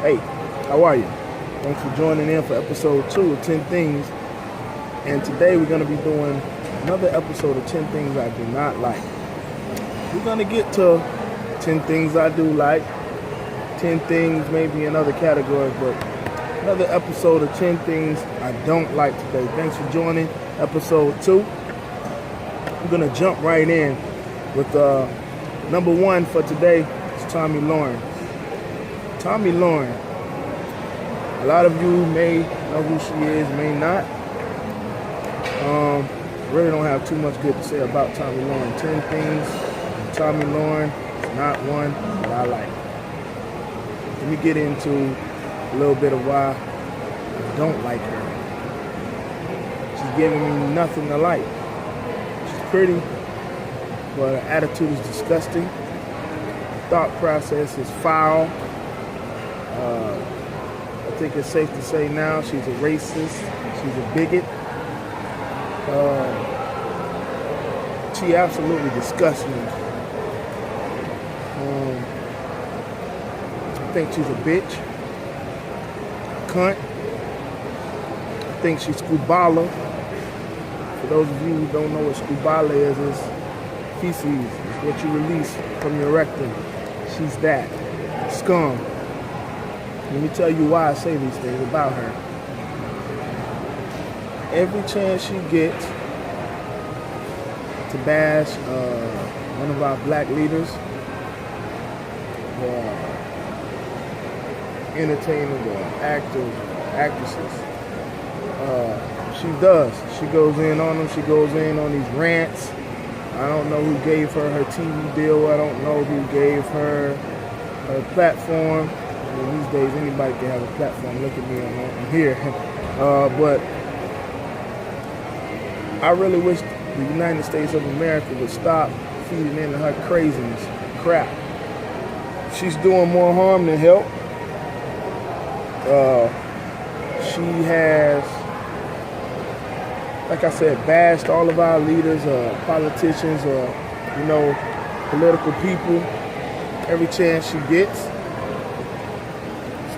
Hey, how are you? Thanks for joining in for episode 2 of 10 Things. And today we're going to be doing another episode of 10 Things I Do Not Like. We're going to get to 10 things I do like, 10 things maybe in other categories, but another episode of 10 things I don't like today. Thanks for joining episode 2. I'm going to jump right in with number 1 for today is Tomi Lahren. Tomi Lahren. A lot of you may know who she is, may not. Really don't have too much good to say about Tomi Lahren. 10 things Tomi Lahren is not one that I like. Let me get into a little bit of why I don't like her. She's giving me nothing to like. She's pretty, but her attitude is disgusting. Her thought process is foul. I think it's safe to say now she's a racist. She's a bigot. She absolutely disgusts me. I think she's a bitch. Cunt. I think she's Scubala. For those of you who don't know what Scubala is, it's feces. It's what you release from your rectum. She's that. Scum. Let me tell you why I say these things about her. Every chance she gets to bash one of our black leaders, entertainers, or actors, actresses, she does. She goes in on them. She goes in on these rants. I don't know who gave her TV deal. I don't know who gave her platform. These days, anybody can have a platform. Look at me, I'm here. But I really wish the United States of America would stop feeding into her craziness, crap. She's doing more harm than help. She has, like I said, bashed all of our leaders, politicians, political people, every chance she gets.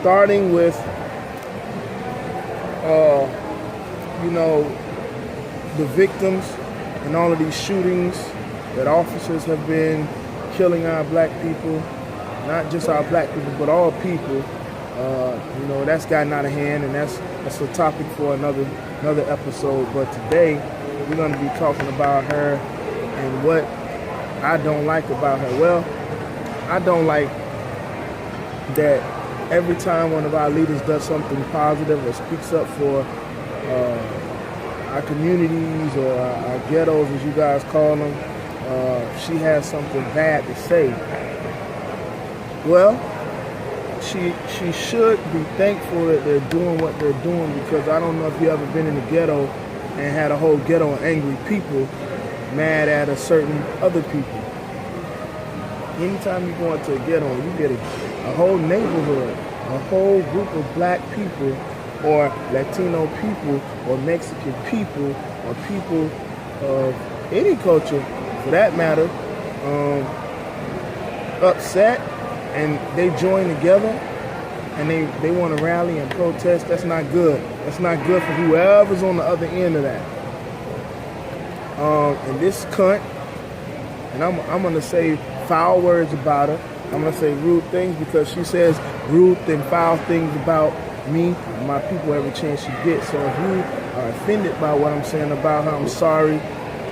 Starting with, the victims in all of these shootings that officers have been killing our black people, not just our black people, but all people. That's gotten out of hand, and that's a topic for another episode. But today, we're going to be talking about her and what I don't like about her. Well, I don't like that every time one of our leaders does something positive or speaks up for our communities or our ghettos, as you guys call them, she has something bad to say. Well, she should be thankful that they're doing what they're doing, because I don't know if you've ever been in the ghetto and had a whole ghetto of angry people mad at a certain other people. Anytime you go into a ghetto, you get a whole neighborhood, a whole group of black people or Latino people or Mexican people or people of any culture for that matter, upset, and they join together and they want to rally and protest. That's not good. That's not good for whoever's on the other end of that. And this cunt, and I'm going to say foul words about her. I'm going to say rude things because she says rude and foul things about me and my people every chance she gets. So if you are offended by what I'm saying about her, I'm sorry.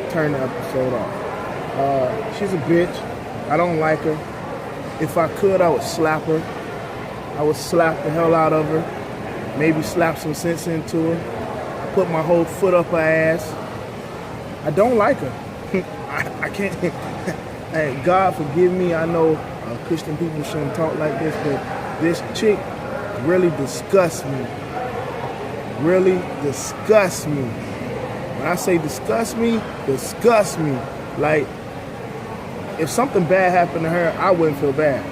Turn the episode off. She's a bitch. I don't like her. If I could, I would slap her. I would slap the hell out of her. Maybe slap some sense into her. Put my whole foot up her ass. I don't like her. I can't. Hey, God forgive me. I know Christian people shouldn't talk like this, but this chick really disgusts me. Really disgusts me. When I say disgust me, disgust me. Like, if something bad happened to her, I wouldn't feel bad.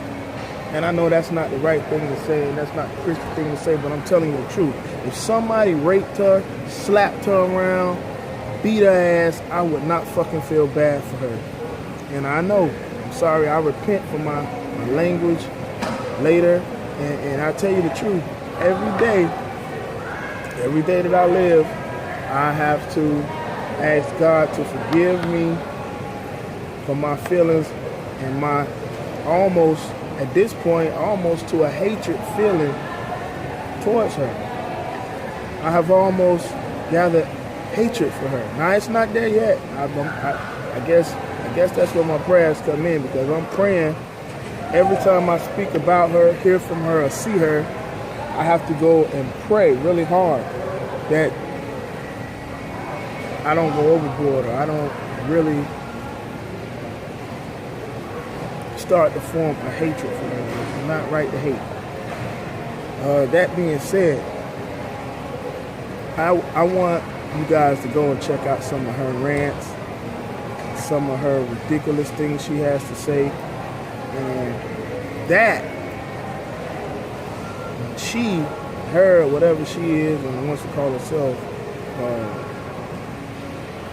And I know that's not the right thing to say, and that's not the Christian thing to say, but I'm telling you the truth. If somebody raped her, slapped her around, beat her ass, I would not fucking feel bad for her. And I know, I'm sorry, I repent for my language later, And I tell you the truth, every day that I live, I have to ask God to forgive me for my feelings and my almost, at this point, almost to a hatred feeling towards her. I have almost gathered hatred for her. Now it's not there yet. I guess that's where my prayers come in, because I'm praying every time I speak about her, hear from her, or see her. I have to go and pray really hard that I don't go overboard, or I don't really start to form a hatred for her. It's not right to hate. That being said, I want you guys to go and check out some of her rants, some of her ridiculous things she has to say, and that her, whatever she is and wants to call herself,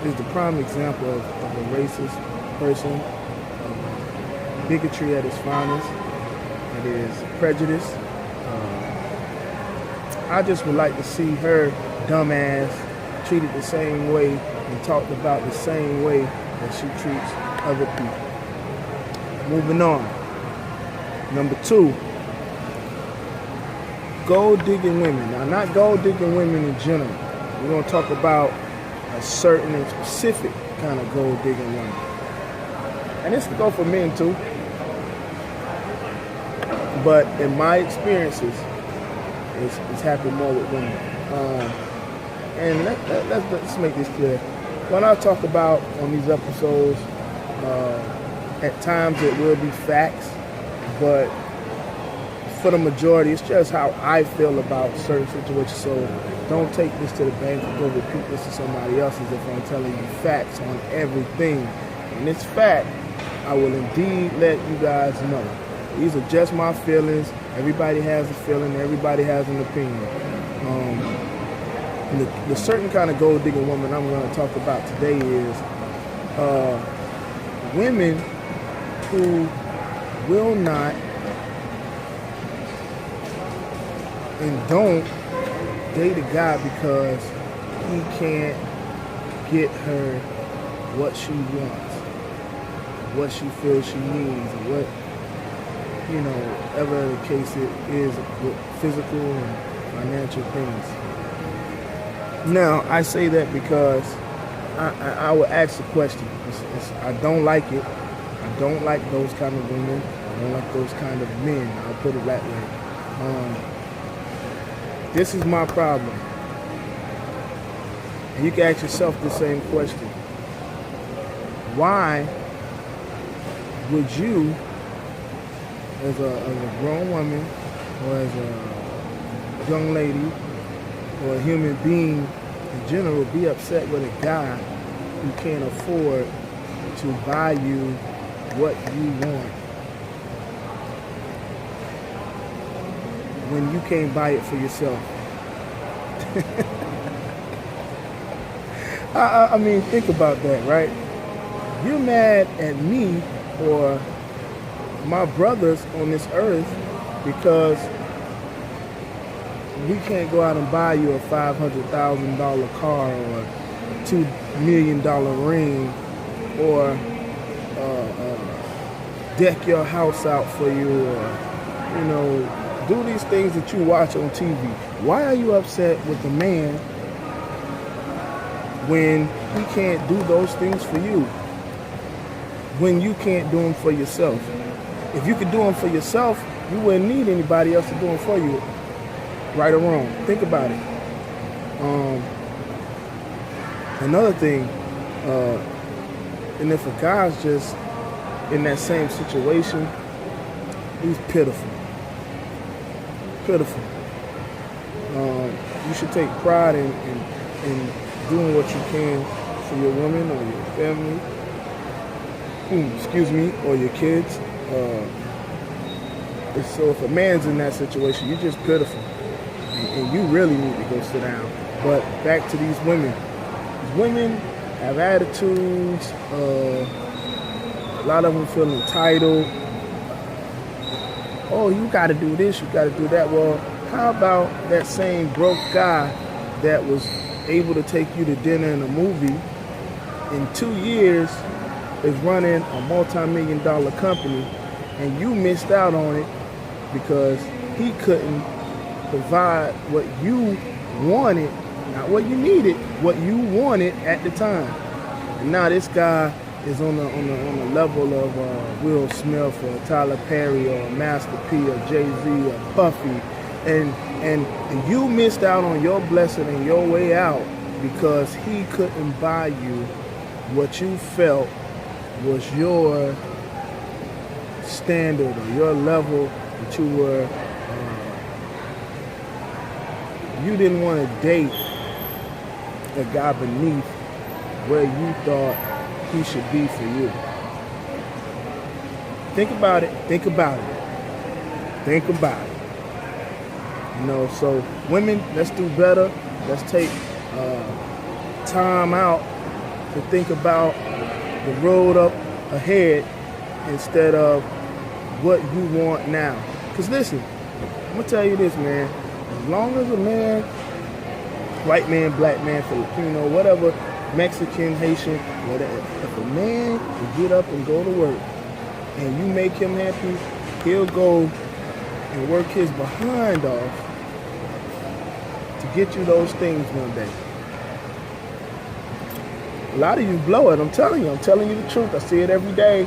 is the prime example of a racist person, of bigotry at its finest. It is prejudice. I just would like to see her dumbass treated the same way and talked about the same way that she treats other people. Moving on. Number 2, gold digging women. Now, not gold digging women in general. We're going to talk about a certain and specific kind of gold digging woman. And this can go for men too. But in my experiences, it's happened more with women. And let's make this clear. When I talk about on these episodes, at times it will be facts, but for the majority, it's just how I feel about certain situations. So don't take this to the bank and go repeat this to somebody else as if I'm telling you facts on everything. And it's fact, I will indeed let you guys know. These are just my feelings. Everybody has a feeling. Everybody has an opinion. The certain kind of gold digging woman I'm going to talk about today is women who will not and don't date a guy because he can't get her what she wants, what she feels she needs, or what, whatever the case it is with physical and financial things. Now, I say that because I will ask the question. I don't like it. I don't like those kind of women. I don't like those kind of men. I'll put it that way. This is my problem. And you can ask yourself the same question. Why would you, as a grown woman, or as a young lady, or a human being in general, be upset with a guy who can't afford to buy you what you want when you can't buy it for yourself? I mean, think about that, right? You're mad at me or my brothers on this earth because we can't go out and buy you a $500,000 car or a $2 million ring, or deck your house out for you, or do these things that you watch on TV. Why are you upset with the man when he can't do those things for you? When you can't do them for yourself? If you could do them for yourself, you wouldn't need anybody else to do them for you. Right or wrong? Think about it. Another thing, and if a guy's just in that same situation, he's pitiful. Pitiful. You should take pride in doing what you can for your woman or your family, or your kids. So if a man's in that situation, you're just pitiful. And you really need to go sit down. But back to these women. These women have attitudes. A lot of them feel entitled. oh, you got to do this, you got to do that. Well, how about that same broke guy that was able to take you to dinner and a movie in 2 years is running a multi-million-dollar company, and you missed out on it because he couldn't provide what you wanted, not what you needed, what you wanted at the time. And now this guy is on the level of Will Smith or Tyler Perry or Master P or Jay-Z or Puffy, and you missed out on your blessing and your way out because he couldn't buy you what you felt was your standard or your level that you were. You didn't want to date a guy beneath where you thought he should be for you. Think about it. Think about it. Think about it. You know, so women, let's do better. Let's take time out to think about the road up ahead instead of what you want now. Because listen, I'm going to tell you this, man. As long as a man, white man, black man, Filipino, whatever, Mexican, Haitian, whatever, if a man can get up and go to work and you make him happy, he'll go and work his behind off to get you those things one day. A lot of you blow it. I'm telling you the truth. I see it every day.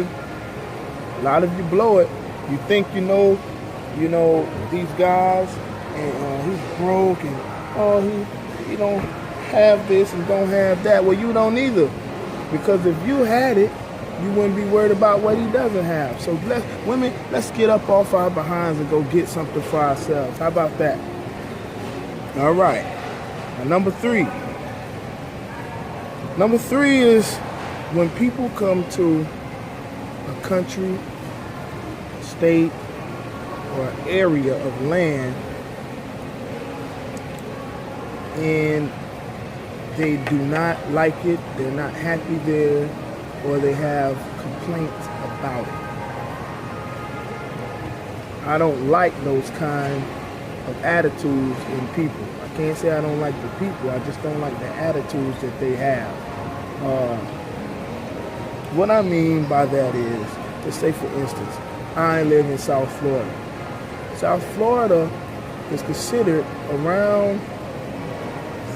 A lot of you blow it. You think you know these guys, and he's broke, and he don't have this and don't have that. Well, you don't either, because if you had it, you wouldn't be worried about what he doesn't have. So let's get up off our behinds and go get something for ourselves. How about that? All right. Now, number three is when people come to a country, state, or area of land and they do not like it, they're not happy there, or they have complaints about it. I don't like those kind of attitudes in people. I can't say I don't like the people, I just don't like the attitudes that they have. What I mean by that is, let's say for instance, I live in South Florida. South Florida is considered around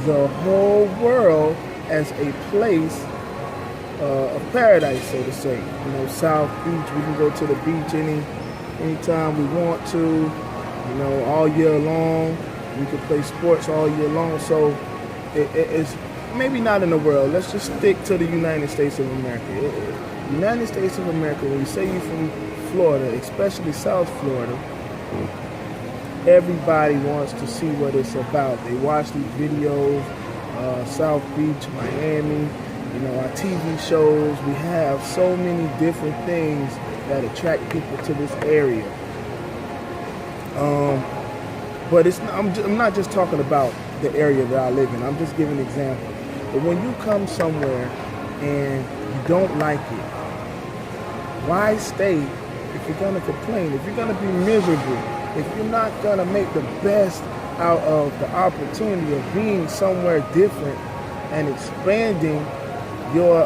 the whole world as a place of paradise, so to say. You know, South Beach, we can go to the beach anytime we want to, you know, all year long. We can play sports all year long. So it's maybe not in the world. Let's just stick to the United States of America. United States of America, when you say you're from Florida, especially South Florida, everybody wants to see what it's about. They watch these videos, South Beach, Miami, you know, our TV shows. We have so many different things that attract people to this area. But I'm not just talking about the area that I live in. I'm just giving an example. But when you come somewhere and you don't like it, why stay if you're going to complain, if you're going to be miserable, if you're not going to make the best out of the opportunity of being somewhere different and expanding your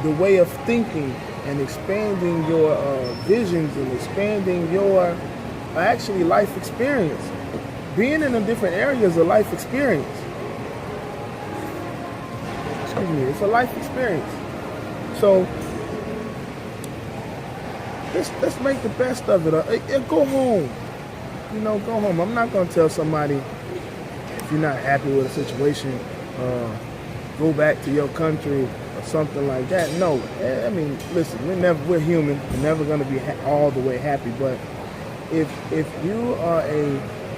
the way of thinking and expanding your visions and expanding your actually life experience. Being in a different area is a life experience. Excuse me, it's a life experience. So let's make the best of it. Go home. You know, go home. I'm not going to tell somebody, if you're not happy with a situation, go back to your country or something like that. No. I mean, listen, we're human. We're never going to be all the way happy. But if you are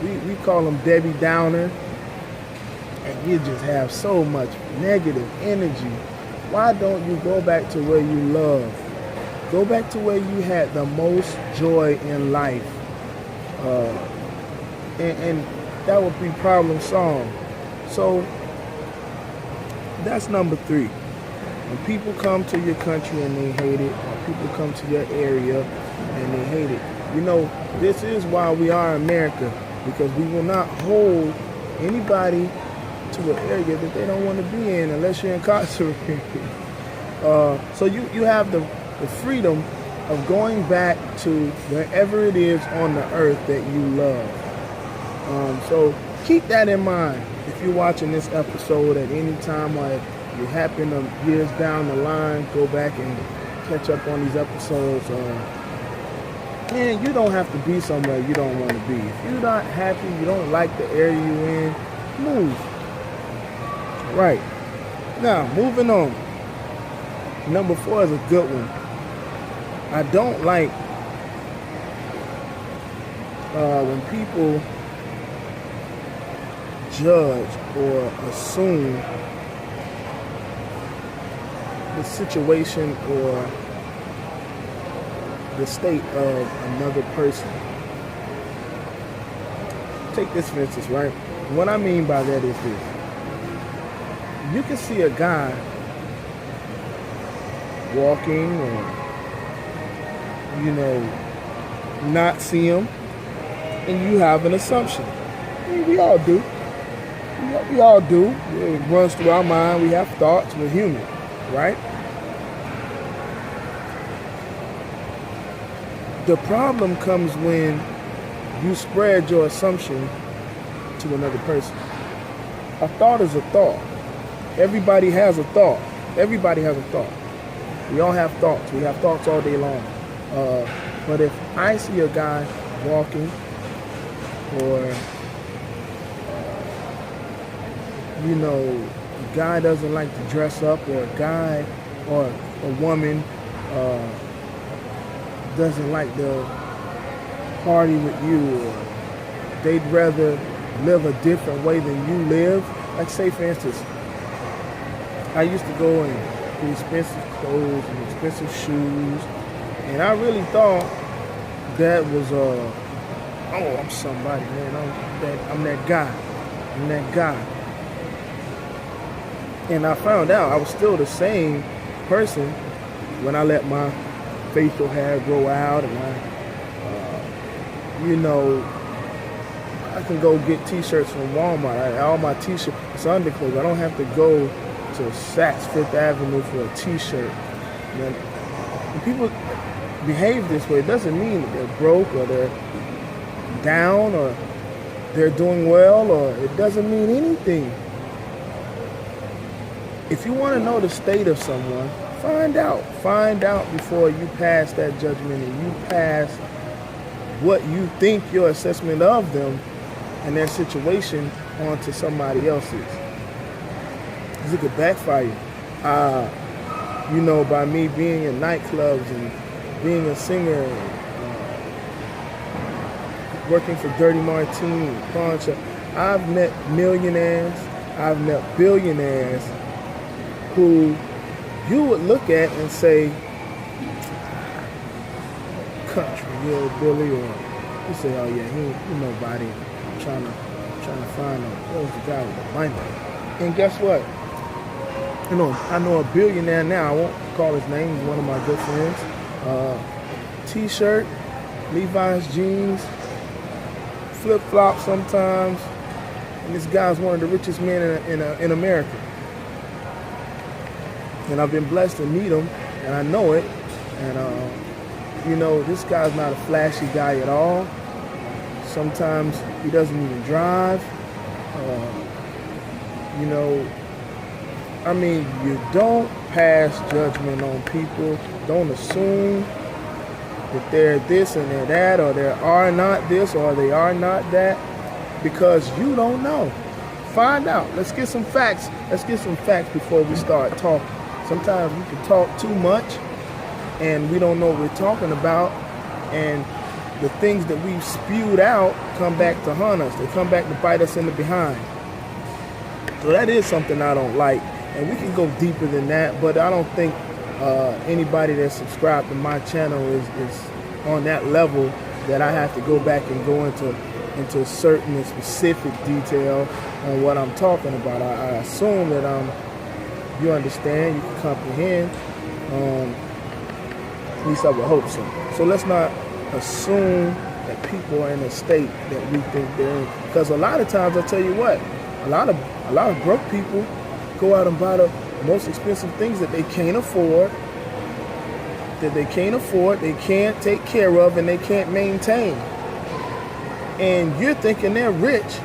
we call them Debbie Downer, and you just have so much negative energy, why don't you go back to where you love? Go back to where you had the most joy in life. And that would be problem solved. So that's number three. When people come to your country and they hate it, or people come to your area and they hate it. You know, this is why we are America, because we will not hold anybody to an area that they don't want to be in unless you're incarcerated. So you have the freedom of going back to wherever it is on the earth that you love. So keep that in mind if you're watching this episode at any time, or if you happen to years down the line go back and catch up on these episodes. And you don't have to be somewhere you don't want to be. If you're not happy, you don't like the area you're in, move. Right. Now, moving on. Number 4 is a good one. I don't like when people judge or assume the situation or the state of another person. Take this for instance, right? What I mean by that is this. You can see a guy walking or, not see him, and you have an assumption. I mean, we all do. We all do. It runs through our mind. We have thoughts. We're human, right? The problem comes when you spread your assumption to another person. A thought is a thought. Everybody has a thought. Everybody has a thought. We all have thoughts. We have thoughts all day long. But if I see a guy walking, or a guy doesn't like to dress up, or a guy or a woman doesn't like to party with you, or they'd rather live a different way than you live. Like, say for instance, I used to go in with expensive clothes and expensive shoes, and I really thought that was I'm somebody, man. I'm that guy. I'm that guy. And I found out I was still the same person when I let my facial hair grow out, and I can go get t-shirts from Walmart. All my t-shirts, it's underclothes. I don't have to go to Saks Fifth Avenue for a t-shirt. When people behave this way, it doesn't mean that they're broke or they're down or they're doing well, or it doesn't mean anything. If you want to know the state of someone, find out before you pass that judgment and you pass what you think your assessment of them and their situation onto somebody else's. Because it could backfire. By me being in nightclubs and being a singer, working for Dirty Martini, Pawn Shop, I've met millionaires, I've met billionaires who you would look at and say, country hillbilly, or you say, oh yeah, he ain't nobody. I'm trying to find him. That was the guy with the money. And guess what? I know a billionaire now. I won't call his name. He's one of my good friends. T-shirt, Levi's jeans, flip-flops sometimes. And this guy's one of the richest men in America. And I've been blessed to meet him, and I know it. And, this guy's not a flashy guy at all. Sometimes he doesn't even drive. You don't pass judgment on people. Don't assume that they're this and they're that, or they are not this or they are not that, because you don't know. Find out. Let's get some facts. Let's get some facts before we start talking. Sometimes we can talk too much and we don't know what we're talking about, and the things that we've spewed out come back to haunt us. They come back to bite us in the behind. So that is something I don't like. And we can go deeper than that, but I don't think anybody that's subscribed to my channel is on that level that I have to go back and go into certain and specific detail on what I'm talking about. I assume that you understand, you can comprehend. least I would hope so. So let's not assume that people are in a state that we think they're in. Because a lot of times, I'll tell you what, a lot of broke people go out and buy the most expensive things that they can't afford, they can't take care of, and they can't maintain. And you're thinking they're rich,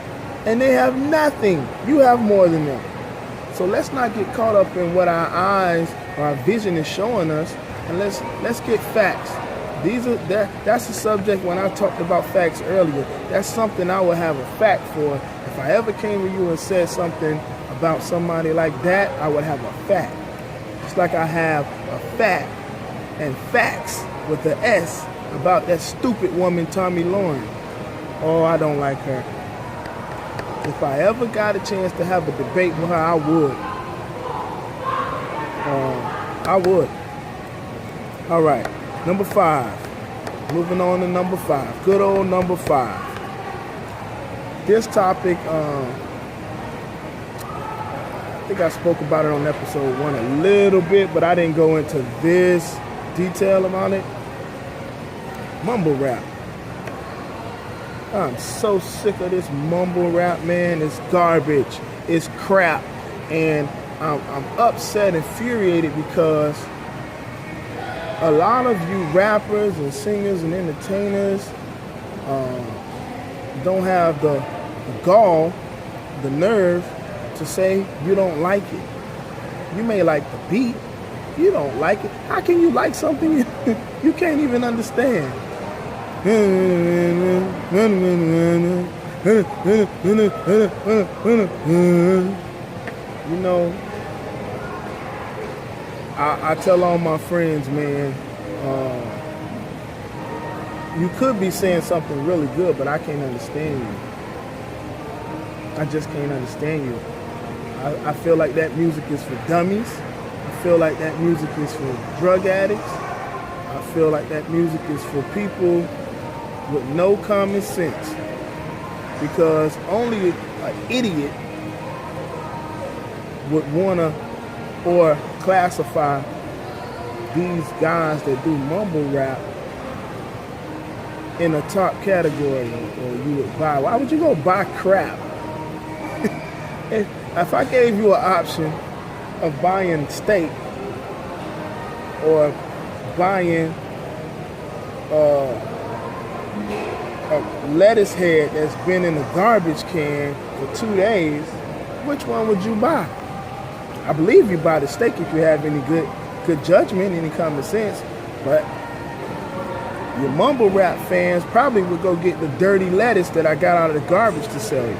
and they have nothing. You have more than them. So let's not get caught up in what our eyes or our vision is showing us, and let's get facts. That's the subject when I talked about facts earlier. That's something I would have a fact for. If I ever came to you and said something about somebody like that, I would have a fact. Just like I have a fact and facts with the S about that stupid woman, Tommy Lauren. Oh, I don't like her. If I ever got a chance to have a debate with her, I would. I would. All right, number 5. Moving on to number 5. Good old number 5. This topic, I think I spoke about it on episode 1 a little bit, but I didn't go into this detail about it. Mumble rap. I'm so sick of this mumble rap, man. It's garbage. It's crap. And I'm upset, infuriated because a lot of you rappers and singers and entertainers don't have the gall, the nerve to say you don't like it. You may like the beat. You don't like it. How can you like something you can't even understand? You know, I tell all my friends, man, you could be saying something really good, but I can't understand you. I just can't understand you. I feel like that music is for dummies. I feel like that music is for drug addicts. I feel like that music is for people with no common sense, because only an idiot would want to or classify these guys that do mumble rap in a top category, or you would buy. Why would you go buy crap? If I gave you an option of buying steak or buying a lettuce head that's been in a garbage can for 2 days, which one would you buy? I believe you buy the steak if you have any good judgment, any common sense. But your mumble rap fans probably would go get the dirty lettuce that I got out of the garbage to sell you,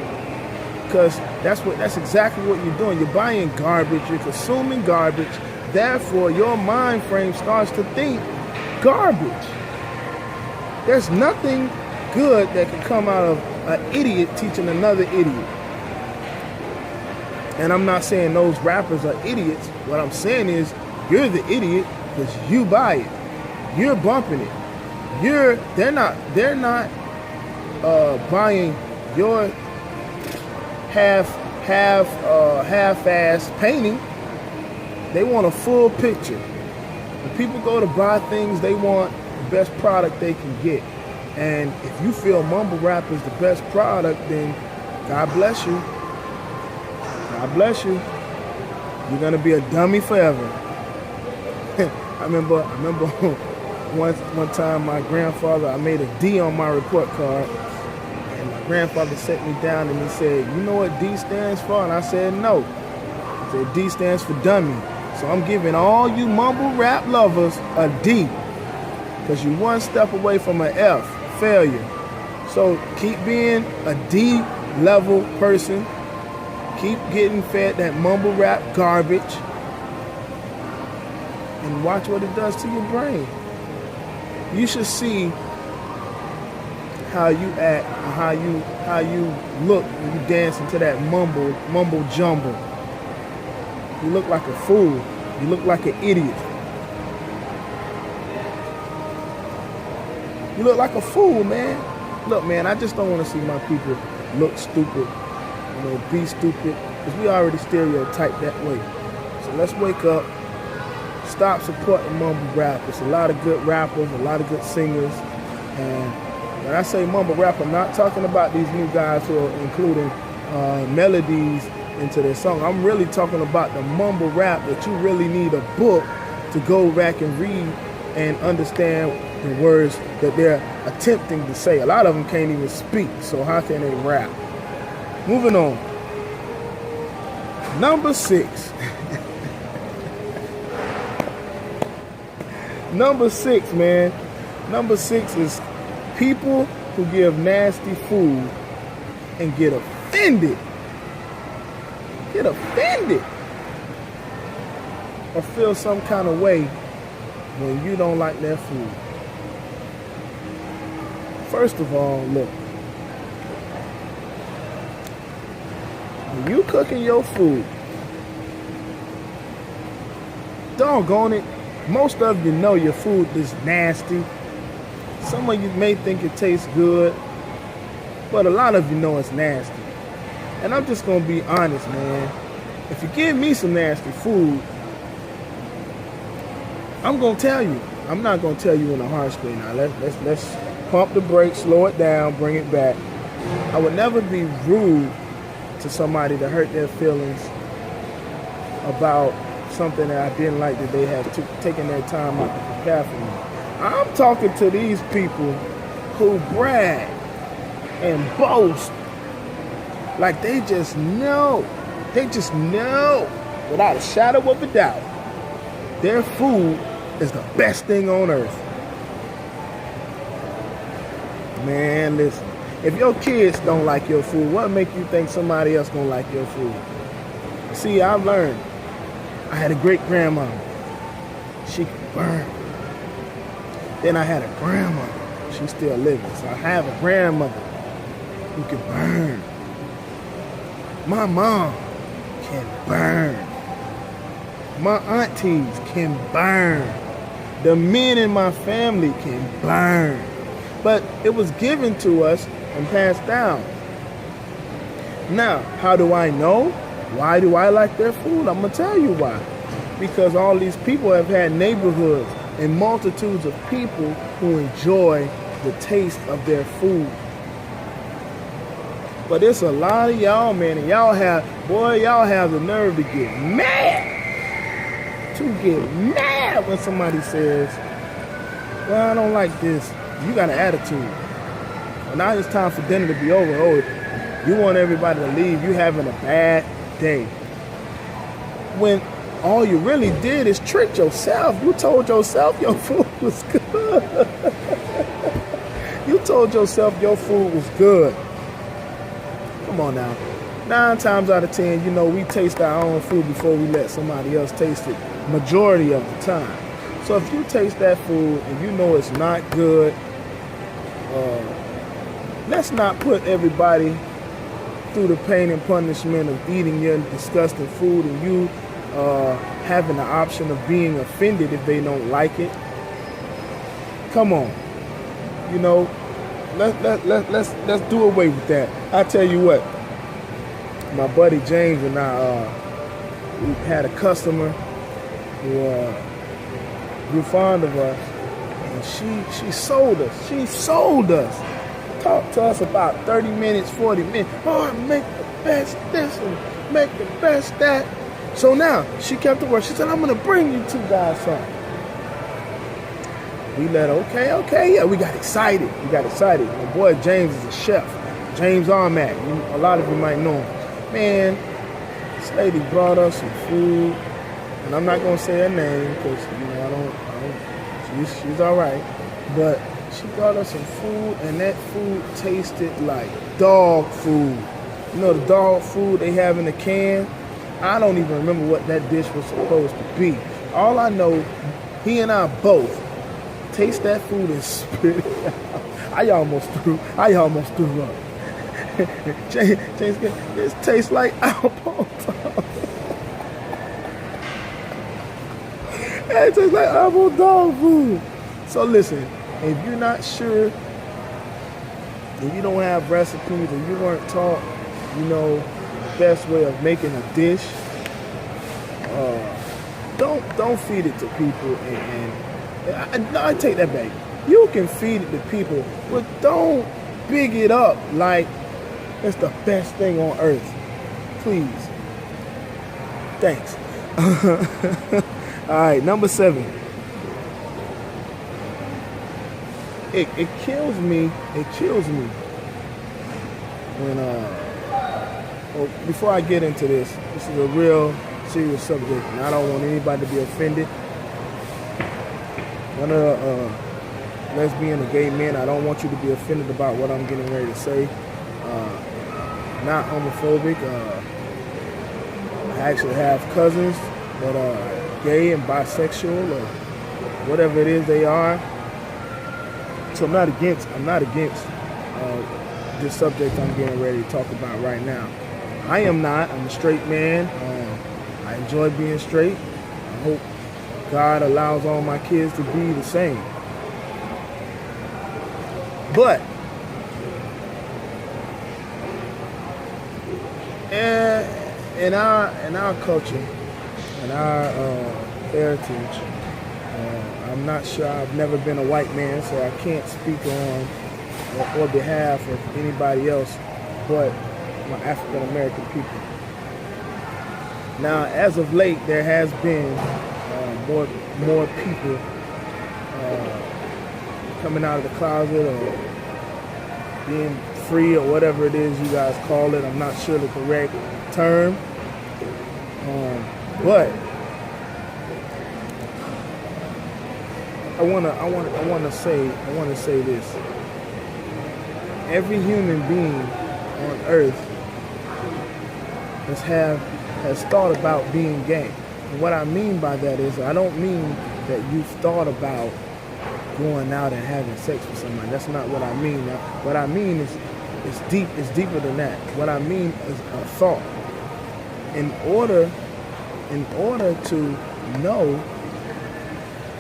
because that's exactly what you're doing. You're buying garbage, you're consuming garbage. Therefore, your mind frame starts to think garbage. There's nothing good that can come out of an idiot teaching another idiot. And I'm not saying those rappers are idiots. What I'm saying is you're the idiot because you buy it. You're bumping it. They're not buying your half-ass painting. They want a full picture. When people go to buy things, they want the best product they can get. And if you feel mumble rap is the best product, then God bless you. God bless you. You're gonna be a dummy forever. I remember one time my grandfather, I made a D on my report card, and my grandfather sat me down and he said, "You know what D stands for?" And I said, "No." He said, "D stands for dummy." So I'm giving all you mumble rap lovers a D, because you're one step away from an F, failure. So keep being a D level person. Keep getting fed that mumble rap garbage, and watch what it does to your brain. You should see how you act, how you look when you dance into that mumble jumble. You look like a fool. You look like an idiot. You look like a fool, man. Look, man, I just don't want to see my people look stupid, be stupid, because we already stereotyped that way. So let's wake up, stop supporting mumble rap. It's a lot of good rappers, a lot of good singers. And when I say mumble rap, I'm not talking about these new guys who are including melodies into their song. I'm really talking about the mumble rap that you really need a book to go back and read and understand the words that they're attempting to say. A lot of them can't even speak, so how can they rap? Moving on. Number 6. Number 6, man. Number 6 is people who give nasty food and get offended. Get offended. Or feel some kind of way when you don't like their food. First of all, look. When you cooking your food, doggone it, most of you know your food is nasty. Some of you may think it tastes good, but a lot of you know it's nasty. And I'm just gonna be honest, man. If you give me some nasty food, I'm gonna tell you. I'm not gonna tell you in a harsh way. Now let's pump the brakes, slow it down, bring it back. I would never be rude to somebody to hurt their feelings about something that I didn't like that they had taken their time out to prepare for me. I'm talking to these people who brag and boast like they just know without a shadow of a doubt their food is the best thing on earth. Man, listen, if your kids don't like your food, what make you think somebody else gonna like your food? See, I've learned. I had a great grandma. She could burn. Then I had a grandmother. She's still living. So I have a grandmother who can burn. My mom can burn. My aunties can burn. The men in my family can burn. But it was given to us and passed down. Now, how do I know? Why do I like their food? I'm going to tell you why. Because all these people have had neighborhoods and multitudes of people who enjoy the taste of their food. But it's a lot of y'all, man, and y'all have the nerve to get mad. To get mad when somebody says, well, I don't like this. You got an attitude. Well, now it's time for dinner to be over. Oh, you want everybody to leave. You having a bad day. When all you really did is trick yourself. You told yourself your food was good. You told yourself your food was good. Come on now. 9 times out of 10, you know, we taste our own food before we let somebody else taste it. Majority of the time. So if you taste that food and you know it's not good, let's not put everybody through the pain and punishment of eating your disgusting food and you having the option of being offended if they don't like it. Come on, you know, let's do away with that. I tell you what, my buddy James and I, we had a customer who grew fond of us, and she sold us. She sold us. Talked to us about 30 minutes, 40 minutes. Oh, make the best this and make the best that. So now she kept the word. She said, I'm gonna bring you 2 guys something. We let her, okay, yeah, we got excited. My boy James is a chef. James Armack. A lot of you might know him. Man, this lady brought us some food, and I'm not gonna say her name because you know I don't. She's all right, but she brought us some food, and that food tasted like dog food. You know the dog food they have in the can? I don't even remember what that dish was supposed to be. All I know, he and I both taste that food and spit it out. I almost threw up. James, it tastes like apple. It tastes like apple dog food. So listen, if you're not sure, if you don't have recipes, and you weren't taught, you know, the best way of making a dish, don't feed it to people. And I take that back. You can feed it to people, but don't big it up like it's the best thing on earth. Please. Thanks. All right, number 7. It kills me. It kills me when well, before I get into this is a real serious subject, and I don't want anybody to be offended. None of the lesbian or gay men, I don't want you to be offended about what I'm getting ready to say. Not homophobic. I actually have cousins that are gay and bisexual or whatever it is they are. So I'm not against this subject I'm getting ready to talk about right now. I am not. I'm a straight man. I enjoy being straight. I hope God allows all my kids to be the same. But in our culture, in our heritage, I'm not sure. I've never been a white man, so I can't speak on or behalf of anybody else but my African American people. Now, as of late, there has been more people coming out of the closet or being free or whatever it is you guys call it. I'm not sure the correct term, but I want to say this. Every human being on earth has thought about being gay. And what I mean by that is, I don't mean that you've thought about going out and having sex with somebody. That's not what I mean. What I mean is it's deeper than that. What I mean is a thought. In order to know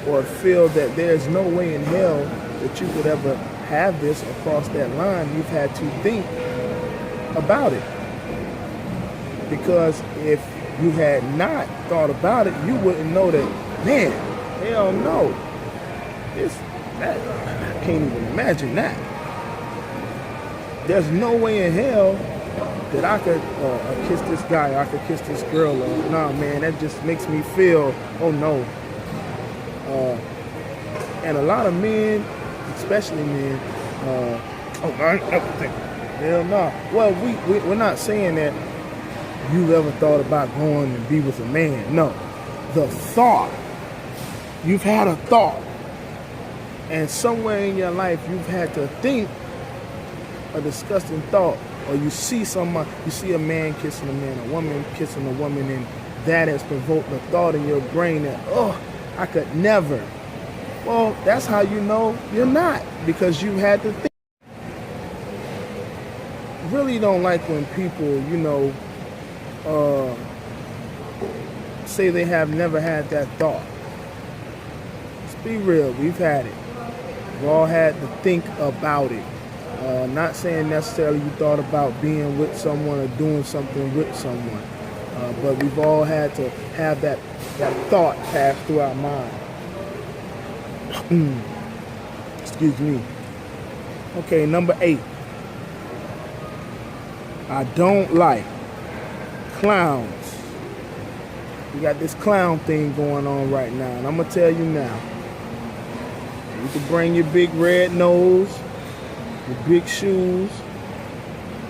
or feel that there's no way in hell that you could ever have this or cross that line, you've had to think about it. Because if you had not thought about it, you wouldn't know that, man, hell no. I can't even imagine that. There's no way in hell that I could kiss this guy, or I could kiss this girl. Nah, man, that just makes me feel, oh no. And a lot of men, especially men, I don't think, hell no. Well, we're not saying that you've ever thought about going and be with a man. No. The thought. You've had a thought. And somewhere in your life, you've had to think a disgusting thought. Or you see a man kissing a man, a woman kissing a woman, and that has provoked a thought in your brain that, oh, I could never. Well, that's how you know you're not, because you had to think. Really don't like when people, say they have never had that thought. Let's be real, we've had it. We've all had to think about it. Not saying necessarily you thought about being with someone or doing something with someone, but we've all had to have that thought pass through our mind. Excuse me. Okay, number 8. I don't like clowns. We got this clown thing going on right now, and I'm gonna tell you now. You can bring your big red nose, your big shoes,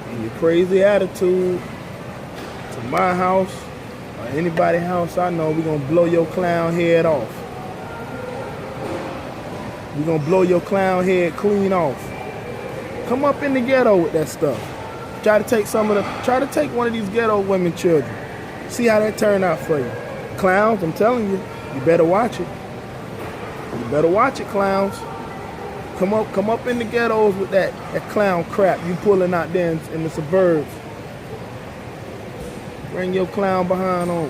and your crazy attitude to my house or anybody's house I know. We're gonna blow your clown head off. We're gonna blow your clown head clean off. Come up in the ghetto with that stuff. Try to take one of these ghetto women children. See how that turned out for you. Clowns, I'm telling you, you better watch it. You better watch it, clowns. Come up in the ghettos with that clown crap you pulling out there in the suburbs. Bring your clown behind on.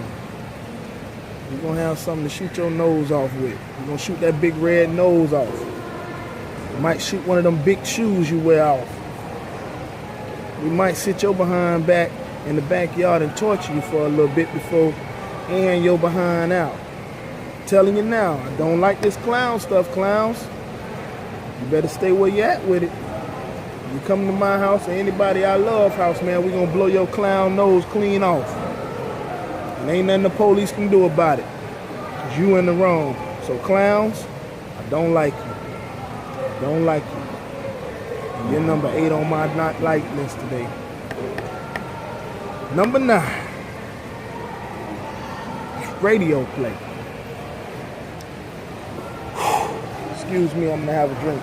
You're gonna have something to shoot your nose off with. You're gonna shoot that big red nose off. You might shoot one of them big shoes you wear off. We might sit your behind back in the backyard and torture you for a little bit before airing your behind out. Telling you now, I don't like this clown stuff, clowns. You better stay where you at with it. You come to my house or anybody I love house, man, we gonna blow your clown nose clean off. And ain't nothing the police can do about it. Cause you in the wrong. So clowns, I don't like you. Don't like you. You're number 8 on my not like list today. Number 9. Radio play. Excuse me, I'm gonna have a drink.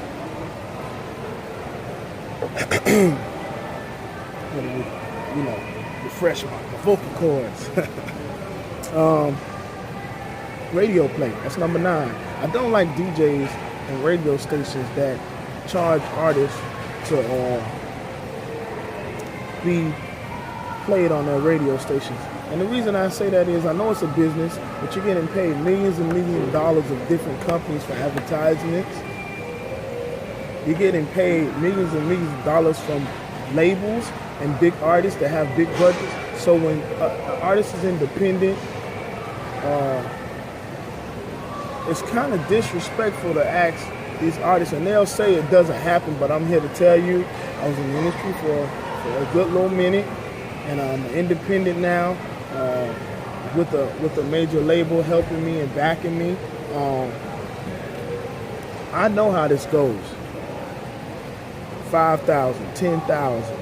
You know, refresh my vocal cords. Radio play. That's number 9. I don't like DJs and radio stations that charge artists to be played on their radio stations. And the reason I say that is I know it's a business, but you're getting paid millions and millions of dollars of different companies for advertisements. You're getting paid millions and millions of dollars from labels and big artists that have big budgets. So when an artist is independent, it's kind of disrespectful to ask these artists, and they'll say it doesn't happen, but I'm here to tell you, I was in the industry for a good little minute, and I'm independent now, with a major label helping me and backing me. I know how this goes. 5,000, 10,000,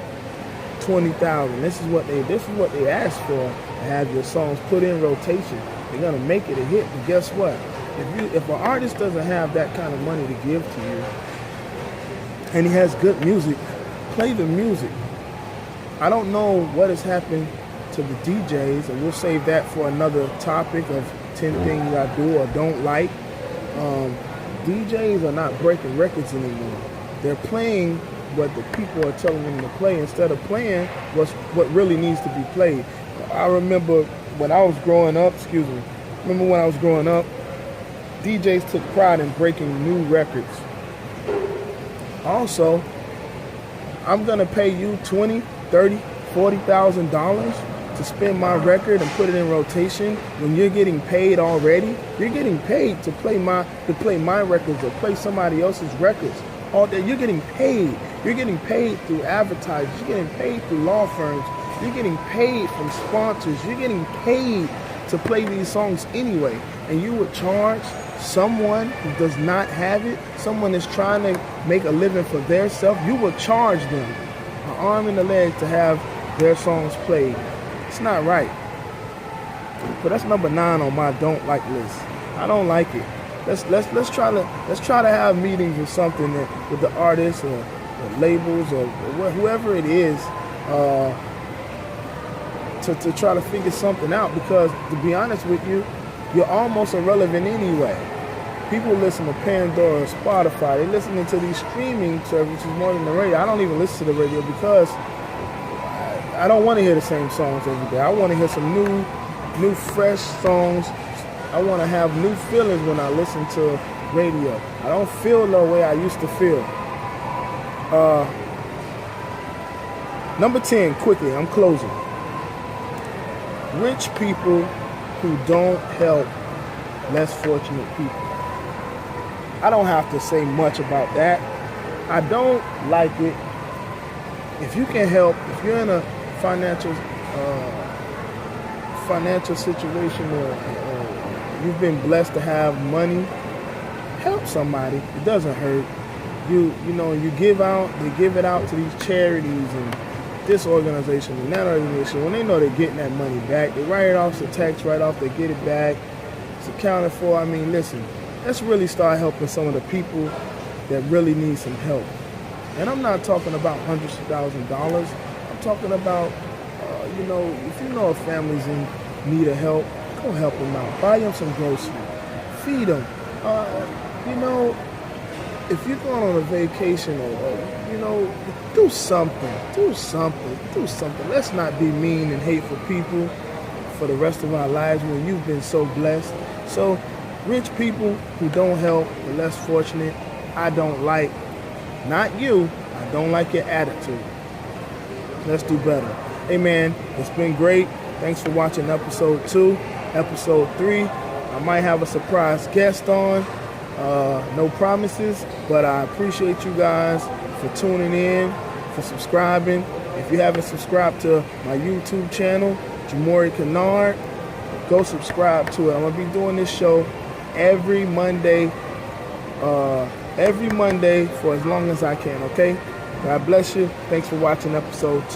20,000. This is what they ask for, to have your songs put in rotation. They're gonna make it a hit, but guess what? If an artist doesn't have that kind of money to give to you, and he has good music, play the music. I don't know what has happened to the DJs, and we'll save that for another topic of 10 things I do or don't like. DJs are not breaking records anymore. They're playing what the people are telling them to play instead of playing what really needs to be played. I remember when I was growing up, DJs took pride in breaking new records. Also, I'm gonna pay you $20,000, $30,000, $40,000 to spin my record and put it in rotation when you're getting paid already. You're getting paid to play my records or play somebody else's records. All day you're getting paid. You're getting paid through advertisers. You're getting paid through law firms. You're getting paid from sponsors. You're getting paid to play these songs anyway. And you would charge someone who does not have it, someone that's trying to make a living for their self, you would charge them an arm and a leg to have their songs played. It's not right. But that's number 9 on my don't like list. I don't like it. Let's try to have meetings or something with the artists or labels or whoever it is to try to figure something out, because to be honest with you, you're almost irrelevant anyway. People listen to Pandora, Spotify, they're listening to these streaming services more than the radio. I don't even listen to the radio because I don't want to hear the same songs every day. I want to hear some new fresh songs. I want to have new feelings when I listen to radio. I don't feel the way I used to feel. Number 10, quickly, I'm closing. Rich people who don't help less fortunate people. I don't have to say much about that. I don't like it. If you can help, if you're in a financial situation or you've been blessed to have money, help somebody. It doesn't hurt. You give out, they give it out to these charities and this organization and that organization. When they know they're getting that money back, they write it off, it's a tax write-off, they get it back. It's accounted for. I mean, listen, let's really start helping some of the people that really need some help. And I'm not talking about hundreds of thousands of dollars. I'm talking about, if you know a family's in need of help, go help them out. Buy them some groceries. Feed them. If you're going on a vacation or do something. Do something. Let's not be mean and hateful people for the rest of our lives when you've been so blessed. So, rich people who don't help the less fortunate, I don't like. Not you. I don't like your attitude. Let's do better. Hey man, it's been great. Thanks for watching episode 2. Episode 3, I might have a surprise guest on. No promises, but I appreciate you guys for tuning in, for subscribing. If you haven't subscribed to my YouTube channel, Jamouri Kinard, go subscribe to it. I'm gonna be doing this show every Monday for as long as I can, okay? God bless you. Thanks for watching episode 2.